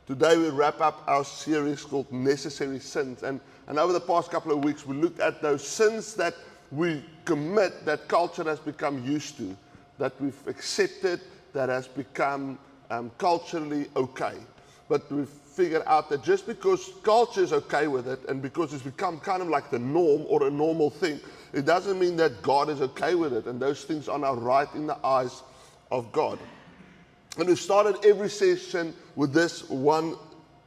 Today we wrap up our series called Necessary Sins. And over the past couple of weeks we looked at those sins that we commit that culture has become used to, that we've accepted, that has become culturally okay. But we've figured out that just because culture is okay with it and because it's become kind of like the norm or a normal thing, it doesn't mean that God is okay with it, and those things are now right in the eyes of God. And we started every session with this one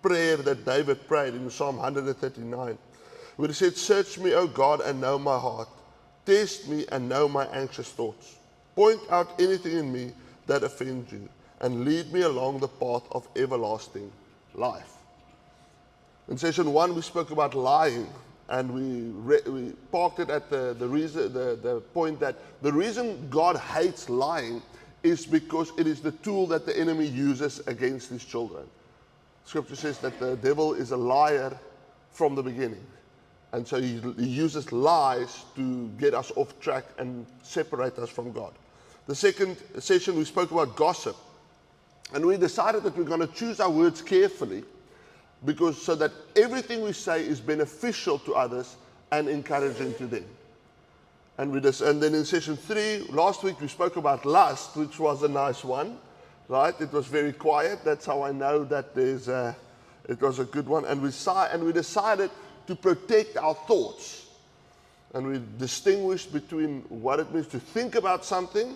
prayer that David prayed in Psalm 139, where he said, "Search me, O God, and know my heart. Test me and know my anxious thoughts. Point out anything in me that offends you, and lead me along the path of everlasting life." In session 1, we spoke about lying, and we parked it at the point that the reason God hates lying is because it is the tool that the enemy uses against his children. Scripture says that the devil is a liar from the beginning. And so he uses lies to get us off track and separate us from God. The second session we spoke about gossip. And we decided that we're going to choose our words carefully so that everything we say is beneficial to others and encouraging to them. And then in session 3, last week we spoke about lust, which was a nice one, right? It was very quiet. That's how I know that it was a good one. And we decided to protect our thoughts. And we distinguished between what it means to think about something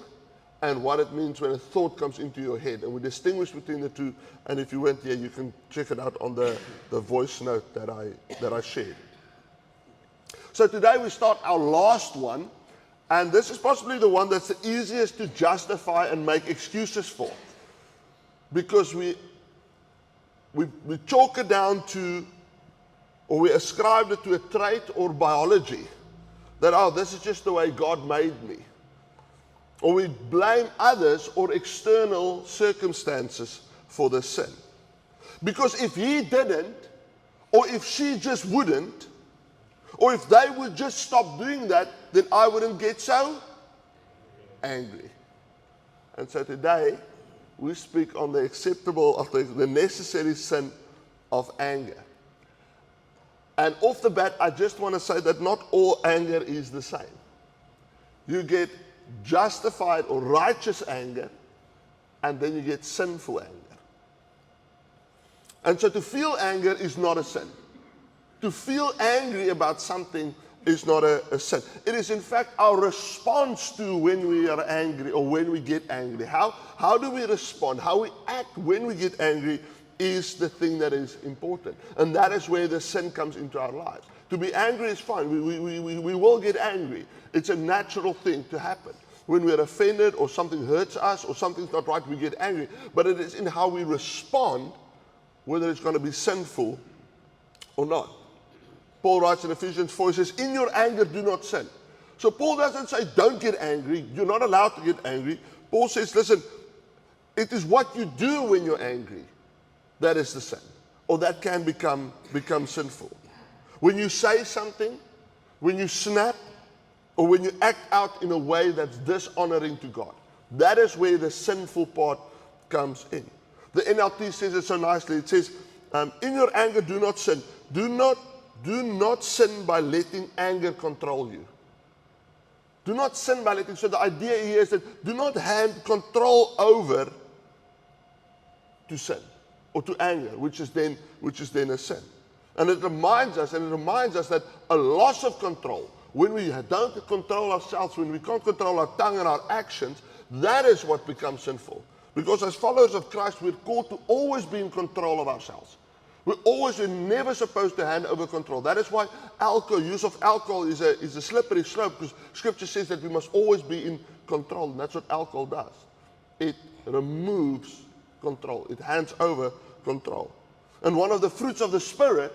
and what it means when a thought comes into your head. And we distinguished between the two. And if you went there, you can check it out on the voice note that I shared. So today we start our last one, and this is possibly the one that's the easiest to justify and make excuses for, because we chalk it down to, or we ascribe it to a trait or biology, that, oh, this is just the way God made me. Or we blame others or external circumstances for the sin. Because if he didn't, or if she just wouldn't, or if they would just stop doing that, then I wouldn't get so angry. And so today, we speak on the necessary sin of anger. And off the bat, I just want to say that not all anger is the same. You get justified or righteous anger, and then you get sinful anger. And so to feel anger is not a sin. To feel angry about something is not a sin. It is in fact our response to when we are angry or when we get angry. How do we respond? How we act when we get angry is the thing that is important. And that is where the sin comes into our lives. To be angry is fine. We will get angry. It's a natural thing to happen. When we're offended or something hurts us or something's not right, we get angry. But it is in how we respond, whether it's going to be sinful or not. Paul writes in Ephesians 4, he says, "In your anger, do not sin." So Paul doesn't say, don't get angry. You're not allowed to get angry. Paul says, listen, it is what you do when you're angry that is the sin, or that can become sinful. When you say something, when you snap, or when you act out in a way that's dishonoring to God, that is where the sinful part comes in. The NLT says it so nicely. It says, in your anger, do not sin. Do not sin by letting anger control you. Do not sin by letting. So the idea here is that do not hand control over to sin or to anger, which is then a sin. And it reminds us that a loss of control, when we don't control ourselves, when we can't control our tongue and our actions, that is what becomes sinful. Because as followers of Christ, we're called to always be in control of ourselves. We're never supposed to hand over control. That is why use of alcohol is a slippery slope, because Scripture says that we must always be in control, and that's what alcohol does. It removes control. It hands over control. And one of the fruits of the Spirit,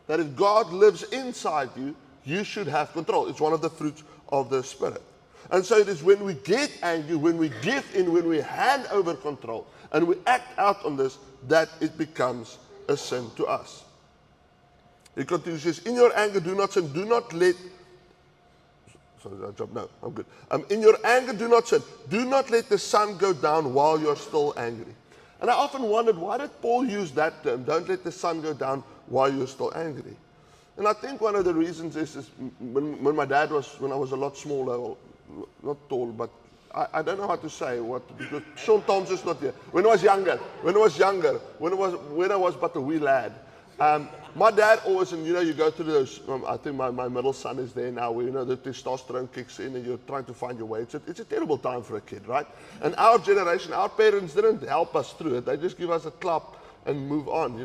that if God lives inside you, you should have control. It's one of the fruits of the Spirit. And so it is when we get angry, when we give in, when we hand over control, and we act out on this, that it becomes a sin to us. He continues, says, in your anger do not sin. Do not let, sorry, did I jump? No, I'm good. In your anger do not sin. Do not let the sun go down while you're still angry. And I often wondered, why did Paul use that term, don't let the sun go down while you're still angry? And I think one of the reasons is when my dad was, when I was a lot smaller, or not tall, but I don't know how to say what, because Sean Thompson's not here. When I was younger, when I was but a wee lad, my dad always, and you go through those, I think my middle son is there now, where the testosterone kicks in and you're trying to find your way. It's a terrible time for a kid, right? And our generation, our parents didn't help us through it. They just give us a clap and move on,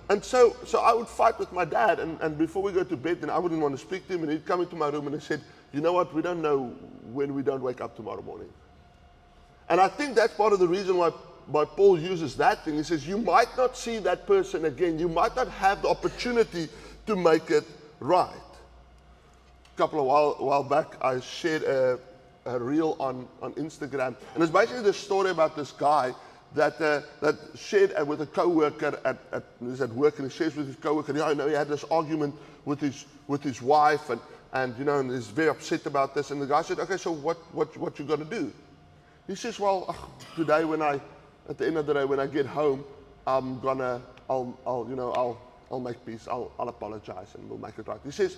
and so I would fight with my dad, and before we go to bed, then I wouldn't want to speak to him, and he'd come into my room and he said, you know what, we don't know when we don't wake up tomorrow morning. And I think that's part of the reason why Paul uses that thing. He says, you might not see that person again. You might not have the opportunity to make it right. A couple of while back, I shared a reel on Instagram, and it's basically the story about this guy that shared with a co-worker he's at work, and he shares with his co-worker, he had this argument with his wife, and he's very upset about this. And the guy said, okay, so what you gonna do? He says, well, today at the end of the day, when I get home, I'll make peace. I'll apologize and we'll make it right. He says,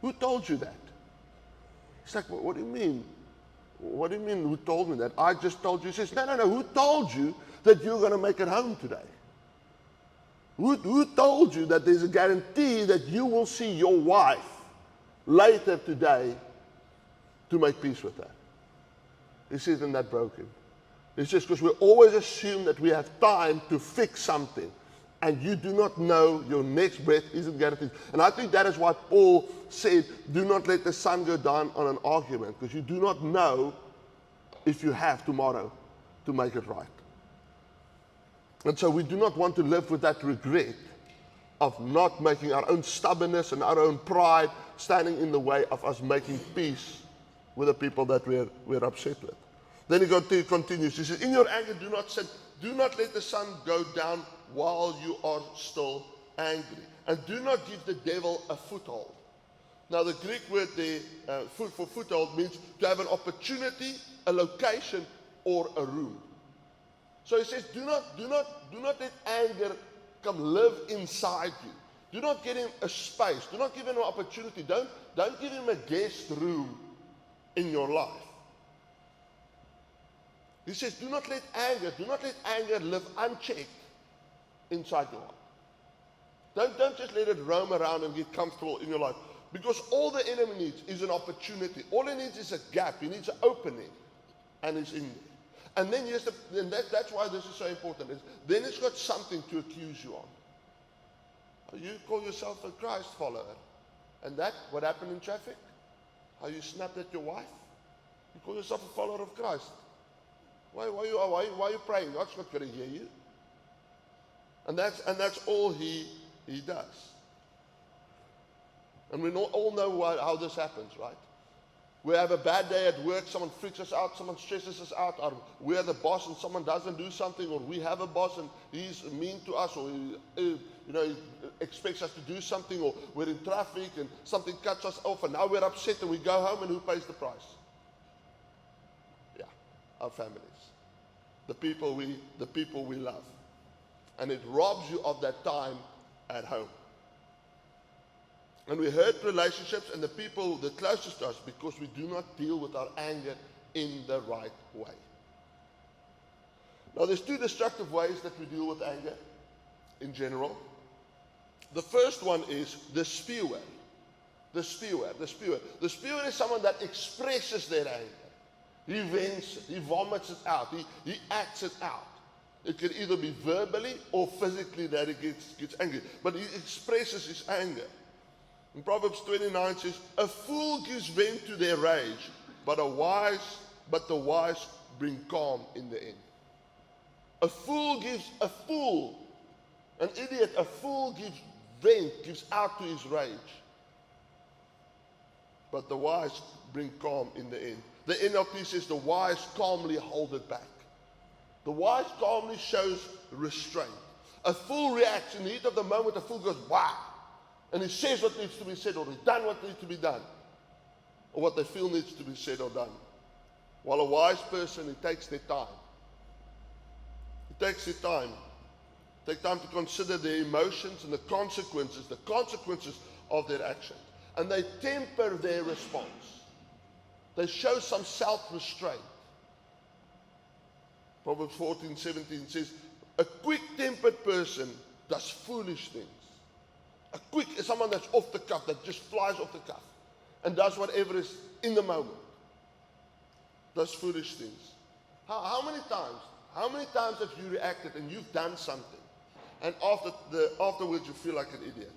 who told you that? He's like, what do you mean? What do you mean, who told me that? I just told you. He says, no, who told you that you're going to make it home today? Who told you that there's a guarantee that you will see your wife later today to make peace with her? He says, and that broke him. He says, because we always assume that we have time to fix something, and you do not know your next breath isn't guaranteed. And I think that is why Paul said, do not let the sun go down on an argument, because you do not know if you have tomorrow to make it right. And so we do not want to live with that regret of not making our own stubbornness and our own pride standing in the way of us making peace with the people that we're upset with. Then he continues. He says, in your anger, do not sin. Do not let the sun go down while you are still angry. And do not give the devil a foothold. Now, the Greek word there for foothold means to have an opportunity, a location, or a room. So he says, do not let anger come live inside you. Do not give him a space. Do not give him an opportunity. Don't give him a guest room in your life. He says, do not let anger live unchecked inside your heart. Don't just let it roam around and get comfortable in your life. Because all the enemy needs is an opportunity. All he needs is a gap. He needs an opening. And it's in there. And then that's why this is so important. Then it's got something to accuse you on. You call yourself a Christ follower. And what happened in traffic? How you snapped at your wife? You call yourself a follower of Christ. Why are you praying? God's not going to hear you. And that's all he does. And we all know how this happens, right? We have a bad day at work, someone freaks us out, someone stresses us out, or we're the boss and someone doesn't do something, or we have a boss and he's mean to us, or he expects us to do something, or we're in traffic and something cuts us off, and now we're upset and we go home, and who pays the price? Yeah, our families. The people we love. And it robs you of that time at home. And we hurt relationships and the people the closest to us because we do not deal with our anger in the right way. Now there's two destructive ways that we deal with anger in general. The first one is the spewer. The spewer. The spewer is someone that expresses their anger. He vents it, he vomits it out, he acts it out. It can either be verbally or physically that he gets angry. But he expresses his anger. In Proverbs 29 says, a fool gives vent to their rage, but the wise bring calm in the end. An idiot, a fool gives out to his rage. But the wise bring calm in the end. The NLT says the wise calmly hold it back. The wise calmly shows restraint. A fool reacts in the heat of the moment. A fool goes, wow. And he says what needs to be said, or he's done what needs to be done, or what they feel needs to be said or done. While a wise person, he takes their time. He It takes you time. Take time to consider their emotions and the consequences of their actions. And they temper their response. They show some self-restraint. Proverbs 14:17 says, a quick-tempered person does foolish things. A quick is someone that's off the cuff, that just flies off the cuff and does whatever is in the moment. Does foolish things. How many times have you reacted and you've done something and afterwards you feel like an idiot?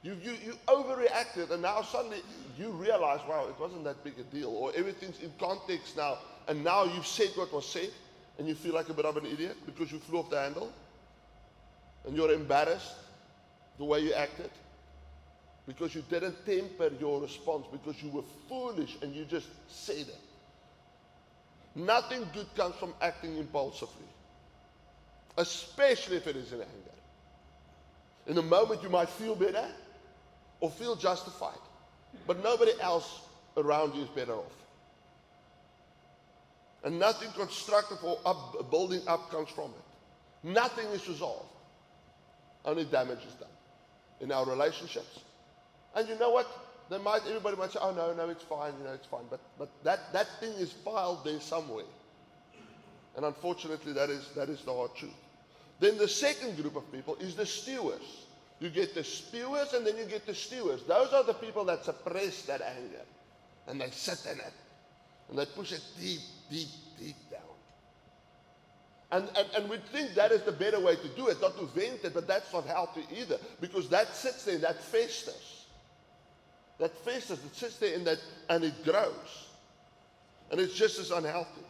You overreacted and now suddenly you realize, wow, it wasn't that big a deal, or everything's in context now, and now you've said what was said and you feel like a bit of an idiot because you flew off the handle and you're embarrassed the way you acted because you didn't temper your response, because you were foolish and you just said it. Nothing good comes from acting impulsively, especially if it is in anger. In a moment you might feel better or feel justified, but nobody else around you is better off. And nothing constructive or building up comes from it. Nothing is resolved. Only damage is done in our relationships. And you know what? Everybody might say, oh no, it's fine, it's fine. But that thing is filed there somewhere. And unfortunately, that is the hard truth. Then the second group of people is the stewards. You get the spewers and then you get the stewards. Those are the people that suppress that anger. And they sit in it. And they push it deep, deep, deep down. And we think that is the better way to do it, not to vent it, but that's not healthy either. Because that sits there, that festers. That festers, it sits there in that, and it grows. And it's just as unhealthy.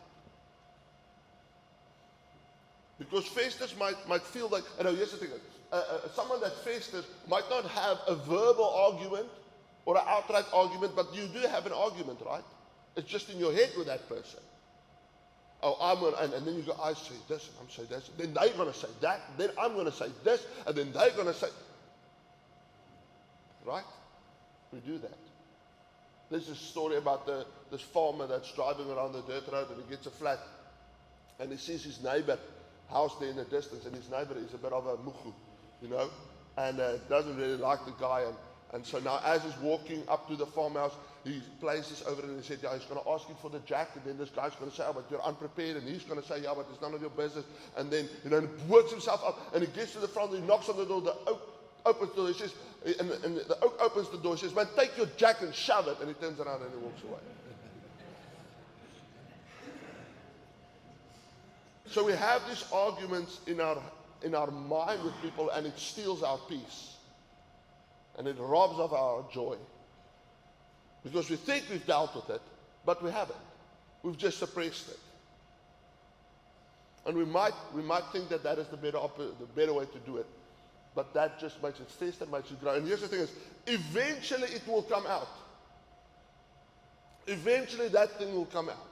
Because festers might feel like, here's the thing, someone that festers might not have a verbal argument or an outright argument, but you do have an argument, right? It's just in your head with that person. Oh, and then you go, I say this, and I'm saying this, then they're going to say that, then I'm going to say this, and then they're going to say, right? We do that. There's a story about this farmer that's driving around the dirt road and he gets a flat and he sees his neighbor house there in the distance, and his neighbor is a bit of a muhu, and doesn't really like the guy, and so now as he's walking up to the farmhouse, he places over it and he said, yeah, he's going to ask you for the jack, and then this guy's going to say, oh, but you're unprepared, and he's going to say, yeah, but it's none of your business, and then, he works himself up, and he gets to the front, and he knocks on the door, the oak opens the door, he says, and the oak opens the door, he says, man, take your jack and shove it, and he turns around and he walks away. So we have these arguments in our mind with people, and it steals our peace. And it robs of our joy. Because we think we've dealt with it, but we haven't. We've just suppressed it. And we might think that is the better way to do it. But that just makes it fester, makes it grow. And here's the thing is, eventually it will come out. Eventually that thing will come out.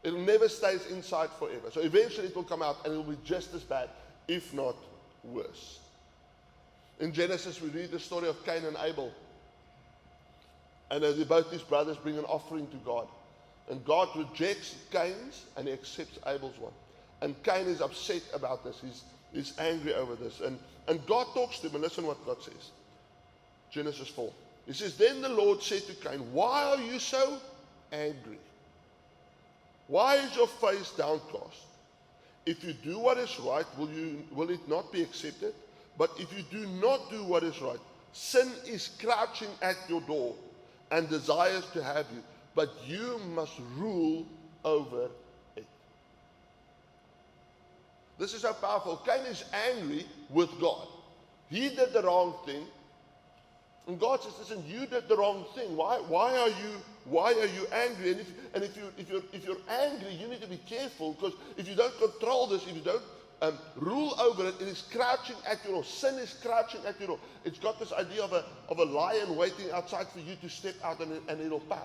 It never stays inside forever. So eventually it will come out and it will be just as bad, if not worse. In Genesis, we read the story of Cain and Abel. And both these brothers bring an offering to God. And God rejects Cain's and he accepts Abel's one. And Cain is upset about this. He's angry over this. And God talks to him, and listen what God says. Genesis 4. He says, then the Lord said to Cain, why are you so angry? Why is your face downcast? If you do what is right, will it not be accepted? But if you do not do what is right, sin is crouching at your door and desires to have you, but you must rule over it. This is how powerful. Cain is angry with God. He did the wrong thing. And God says, listen, you did the wrong thing. Why are you angry? And if you're angry, you need to be careful, because if you don't control this, if you don't rule over it, it is crouching at your door. Sin is crouching at your door. It's got this idea of a lion waiting outside for you to step out, and it'll pounce.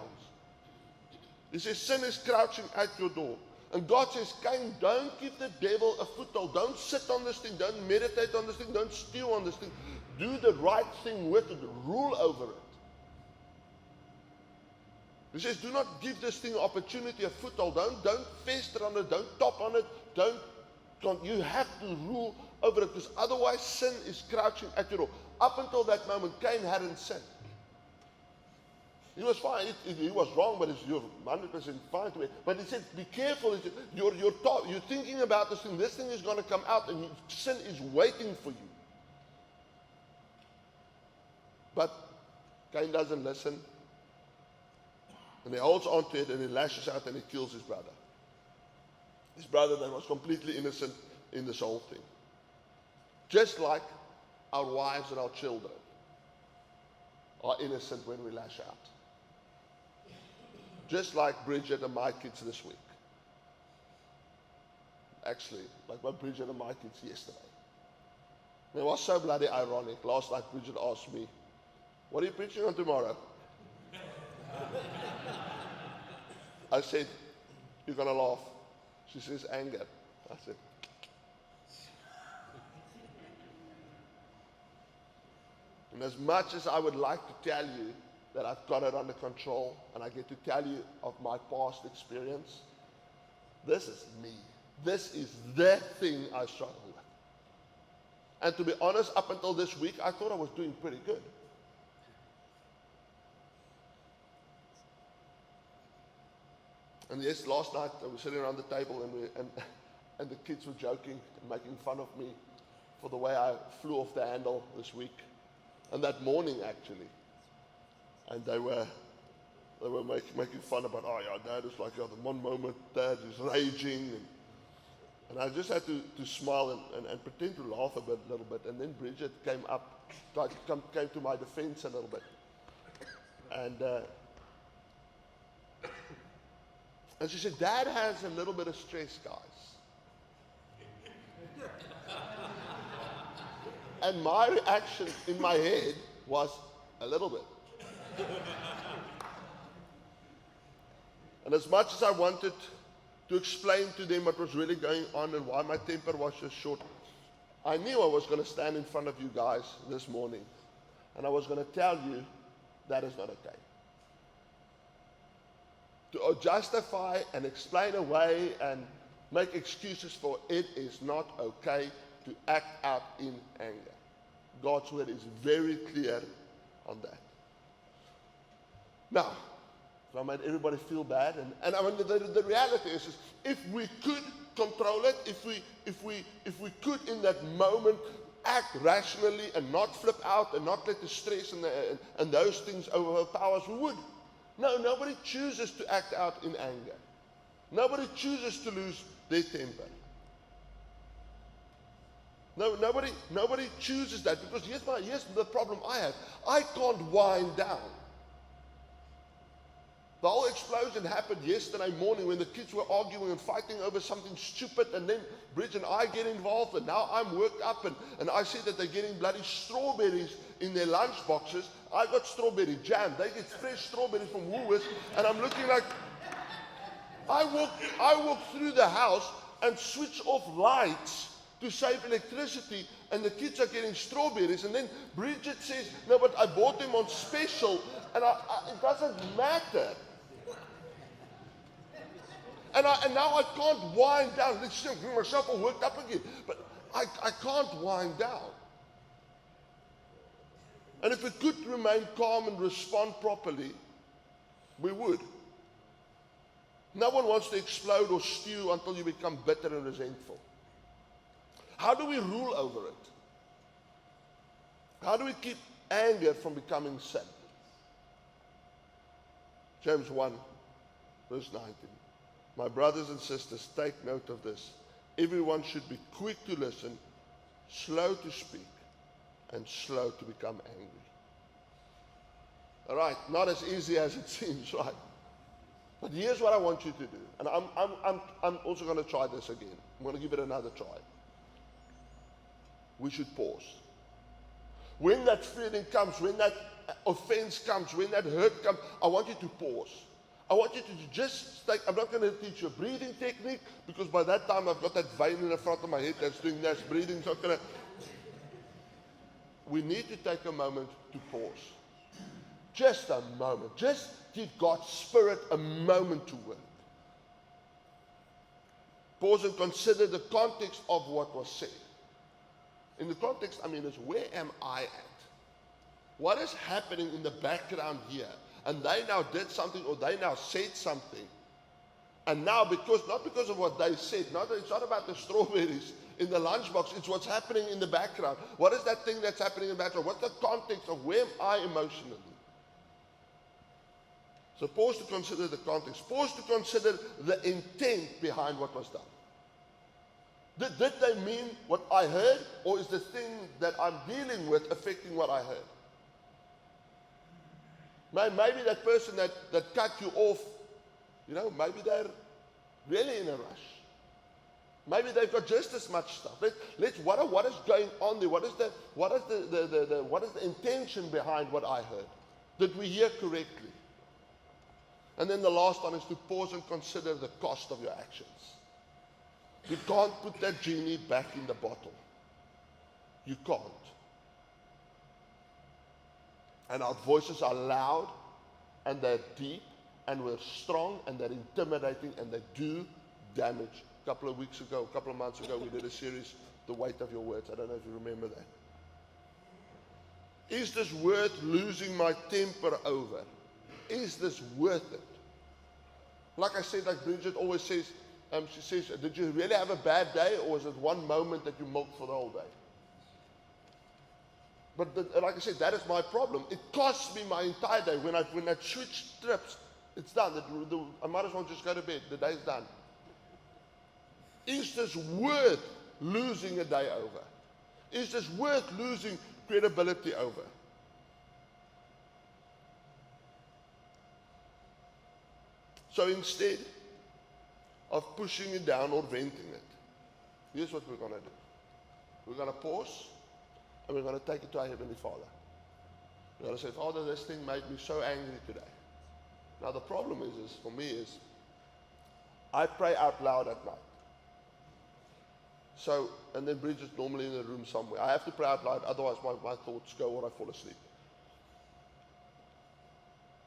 He says sin is crouching at your door. And God says, Cain, don't give the devil a foothold. Don't sit on this thing. Don't meditate on this thing. Don't stew on this thing. Do the right thing with it. Rule over it. He says, do not give this thing an opportunity, a foothold. Don't fester on it. Don't top on it. You have to rule over it, because otherwise sin is crouching at your door. Up until that moment, Cain hadn't sinned. He was fine. He was wrong, but you're 100% fine to me. But he said, be careful. You're thinking about this thing. This thing is going to come out, and sin is waiting for you. But Cain doesn't listen. And he holds on to it, and he lashes out, and he kills his brother. His brother that was completely innocent in this whole thing. Just like our wives and our children are innocent when we lash out. Just like Bridget and my kids this week. Actually, like my Bridget and my kids yesterday. It was so bloody ironic. Last night Bridget asked me, what are you preaching on tomorrow? I said, you're going to laugh. She says, anger. I said, and as much as I would like to tell you that I've got it under control, and I get to tell you of my past experience, this is me. This is the thing I struggle with. And to be honest, up until this week, I thought I was doing pretty good. And yes, last night I was sitting around the table, and the kids were joking and making fun of me for the way I flew off the handle this week. And that morning, actually. And they were making fun about, oh yeah, Dad is like, yeah, the one moment Dad is raging. And I just had to smile and pretend to laugh a little bit. And then Bridget came to my defense a little bit. And she said, Dad has a little bit of stress, guys. And my reaction in my head was a little bit. And as much as I wanted to explain to them what was really going on and why my temper was just short, I knew I was going to stand in front of you guys this morning, and I was going to tell you that is not okay. To justify and explain away and make excuses for it is not okay to act out in anger. God's word is very clear on that. Now, so I made everybody feel bad, and I mean the reality is if we could control it, if we could in that moment act rationally and not flip out and not let the stress and those things overpower us, we would. No, nobody chooses to act out in anger. Nobody chooses to lose their temper. No, nobody chooses that, because here's the problem I have. I can't wind down. The whole explosion happened yesterday morning when the kids were arguing and fighting over something stupid, and then Bridget and I get involved, and now I'm worked up, and I see that they're getting bloody strawberries in their lunch boxes. I got strawberry jam. They get fresh strawberries from Woolworths, and I'm looking like, I walk through the house and switch off lights to save electricity, and the kids are getting strawberries, and then Bridget says, no, but I bought them on special, and it doesn't matter. And now I can't wind down. Let's see, myself all worked up again. But I can't wind down. And if we could remain calm and respond properly, we would. No one wants to explode or stew until you become bitter and resentful. How do we rule over it? How do we keep anger from becoming sin? James 1, verse 19. My brothers and sisters, take note of this. Everyone should be quick to listen, slow to speak, and slow to become angry. All right, not as easy as it seems, right? But here's what I want you to do. And I'm also going to try this again. I'm going to give it another try. We should pause. When that feeling comes, when that offense comes, when that hurt comes, I want you to pause. I want you to just take, I'm not going to teach you a breathing technique, because by that time I've got that vein in the front of my head that's doing this breathing. So we need to take a moment to pause. Just a moment. Just give God's Spirit a moment to work. Pause and consider the context of what was said. In the context, is where am I at? What is happening in the background here? And they now did something, or they now said something. And now, not because of what they said, it's not about the strawberries in the lunchbox, it's what's happening in the background. What is that thing that's happening in the background? What's the context of where am I emotionally? So pause to consider the context. Pause to consider the intent behind what was done. Did they mean what I heard, or is the thing that I'm dealing with affecting what I heard? Maybe that person that cut you off, maybe they're really in a rush. Maybe they've got just as much stuff. What is going on there? What is the intention behind what I heard? Did we hear correctly? And then the last one is to pause and consider the cost of your actions. You can't put that genie back in the bottle. You can't. And our voices are loud, and they're deep, and we're strong, and they're intimidating, and they do damage. A couple of months ago, we did a series, The Weight of Your Words. I don't know if you remember that. Is this worth losing my temper over? Is this worth it? Like I said, like Bridget always says, she says, did you really have a bad day, or was it one moment that you milked for the whole day? But like I said, that is my problem. It costs me my entire day. When I switch trips, it's done. I might as well just go to bed. The day's done. Is this worth losing a day over? Is this worth losing credibility over? So instead of pushing it down or venting it, here's what we're going to do. We're going to pause, and we're going to take it to our Heavenly Father. We're going to say, Father, this thing made me so angry today. Now the problem for me, I pray out loud at night. So, and then Bridget's normally in the room somewhere. I have to pray out loud, otherwise my thoughts go or I fall asleep.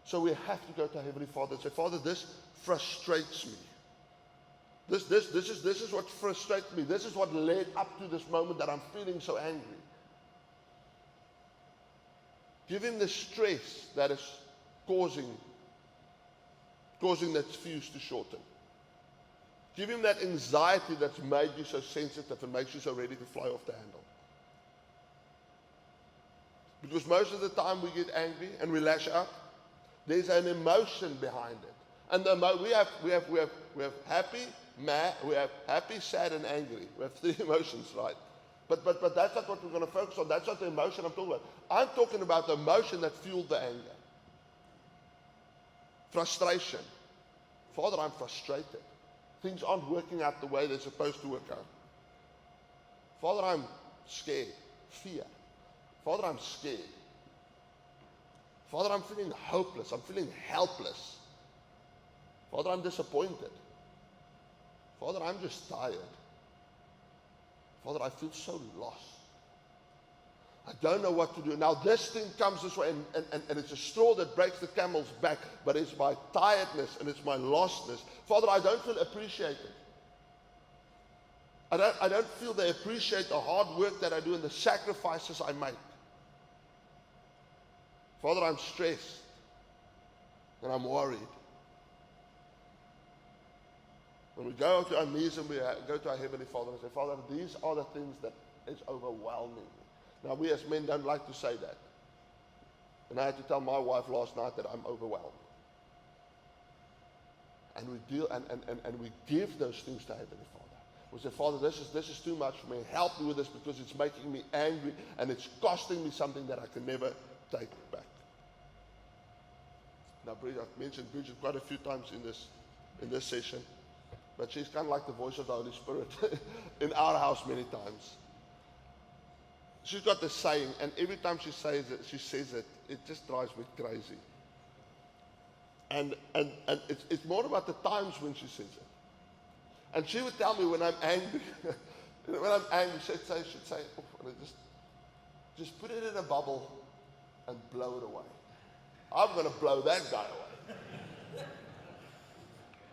So we have to go to our Heavenly Father and say, Father, this frustrates me. This is what frustrates me. This is what led up to this moment that I'm feeling so angry. Give him the stress that is causing that fuse to shorten. Give him that anxiety that's made you so sensitive and makes you so ready to fly off the handle. Because most of the time we get angry and we lash out. There's an emotion behind it. And we have happy, mad, we have happy, sad, and angry. We have three emotions, right? But that's not what we're going to focus on. That's not the emotion I'm talking about. I'm talking about the emotion that fueled the anger. Frustration. Father, I'm frustrated. Things aren't working out the way they're supposed to work out. Father, I'm scared. Fear. Father, I'm scared. Father, I'm feeling hopeless. I'm feeling helpless. Father, I'm disappointed. Father, I'm just tired. Father, I feel so lost. I don't know what to do. Now this thing comes this way, and it's a straw that breaks the camel's back, but it's my tiredness and it's my lostness. Father, I don't feel appreciated. I don't feel they appreciate the hard work that I do and the sacrifices I make. Father, I'm stressed and I'm worried. When we go to our knees and we go to our Heavenly Father and say, Father, these are the things that is overwhelming me. Now, we as men don't like to say that. And I had to tell my wife last night that I'm overwhelmed. And we deal and we give those things to Heavenly Father. We say, Father, this is too much for me. Help me with this because it's making me angry and it's costing me something that I can never take back. Now, I've mentioned Bridget quite a few times in this session, but she's kind of like the voice of the Holy Spirit in our house many times. She's got this saying, and every time she says it, it just drives me crazy. And it's more about the times when she says it. And she would tell me when I'm angry, she'd say, oh, just put it in a bubble and blow it away. I'm going to blow that guy away.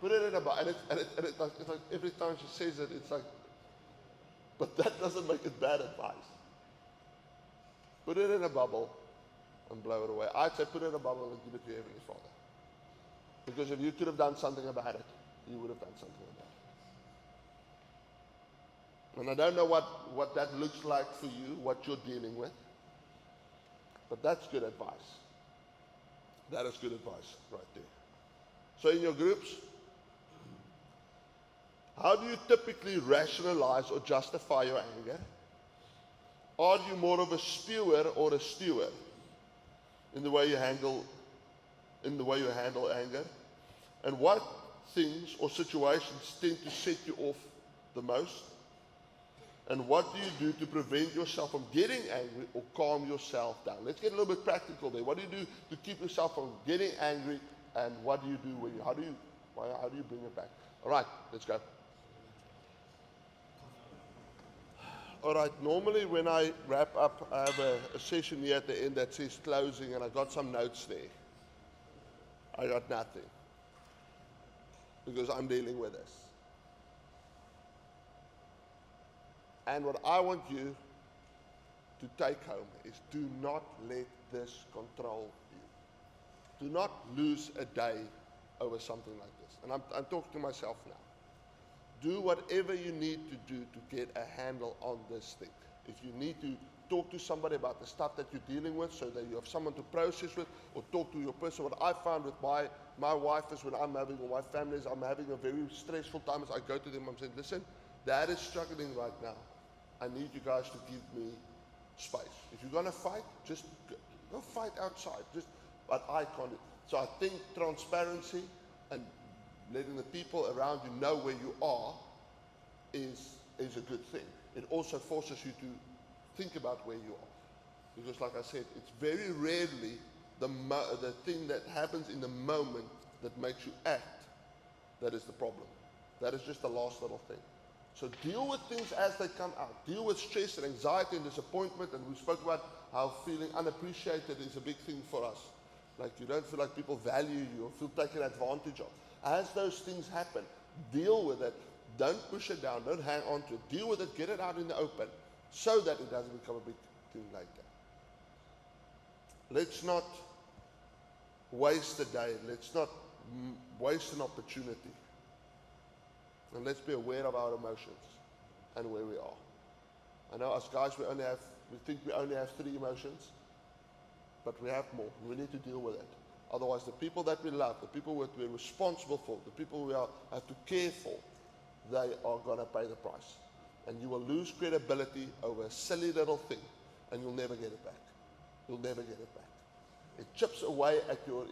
Put it in a bubble. It's like every time she says it, it's like, but that doesn't make it bad advice. Put it in a bubble and blow it away. I'd say put it in a bubble and give it to your Heavenly Father. Because if you could have done something about it, you would have done something about it. And I don't know what that looks like for you, what you're dealing with. But that's good advice. That is good advice right there. So in your groups, how do you typically rationalize or justify your anger? Are you more of a spewer or a steward in the way you handle anger? And what things or situations tend to set you off the most? And what do you do to prevent yourself from getting angry or calm yourself down? Let's get a little bit practical there. What do you do to keep yourself from getting angry? And what do you do when how do you bring it back? All right, let's go. All right, normally when I wrap up, I have a session here at the end that says closing, and I got some notes there. I got nothing because I'm dealing with this. And what I want you to take home is do not let this control you. Do not lose a day over something like this. And I'm talking to myself now. Do whatever you need to do to get a handle on this thing. If you need to talk to somebody about the stuff that you're dealing with so that you have someone to process with, or talk to your person. What I found with my wife is when I'm having, or my family is, I'm having a very stressful time, as I go to them, I'm saying, listen, Dad is struggling right now. I need you guys to give me space. If you're going to fight, just go fight outside. But I can't. So I think transparency and letting the people around you know where you are is a good thing. It also forces you to think about where you are. Because like I said, it's very rarely the thing that happens in the moment that makes you act that is the problem. That is just the last little thing. So deal with things as they come out. Deal with stress and anxiety and disappointment. And we spoke about how feeling unappreciated is a big thing for us. Like you don't feel like people value you or feel taken advantage of. As those things happen, deal with it. Don't push it down. Don't hang on to it. Deal with it. Get it out in the open so that it doesn't become a big thing later. Let's not waste a day. Let's not waste an opportunity. And let's be aware of our emotions and where we are. I know us guys, we think we only have 3 emotions, but we have more. We need to deal with it. Otherwise, the people that we love, the people that we're responsible for, the people we have to care for, they are going to pay the price. And you will lose credibility over a silly little thing, and you'll never get it back. You'll never get it back. It chips away at your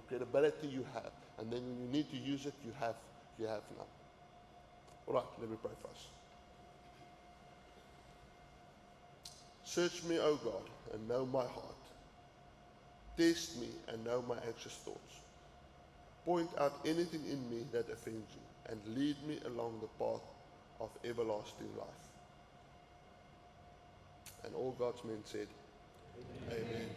credibility you have, and then when you need to use it, you have none. All right, let me pray for us. Search me, O God, and know my heart. Test me and know my anxious thoughts. Point out anything in me that offends you, and lead me along the path of everlasting life. And all God's men said, Amen. Amen.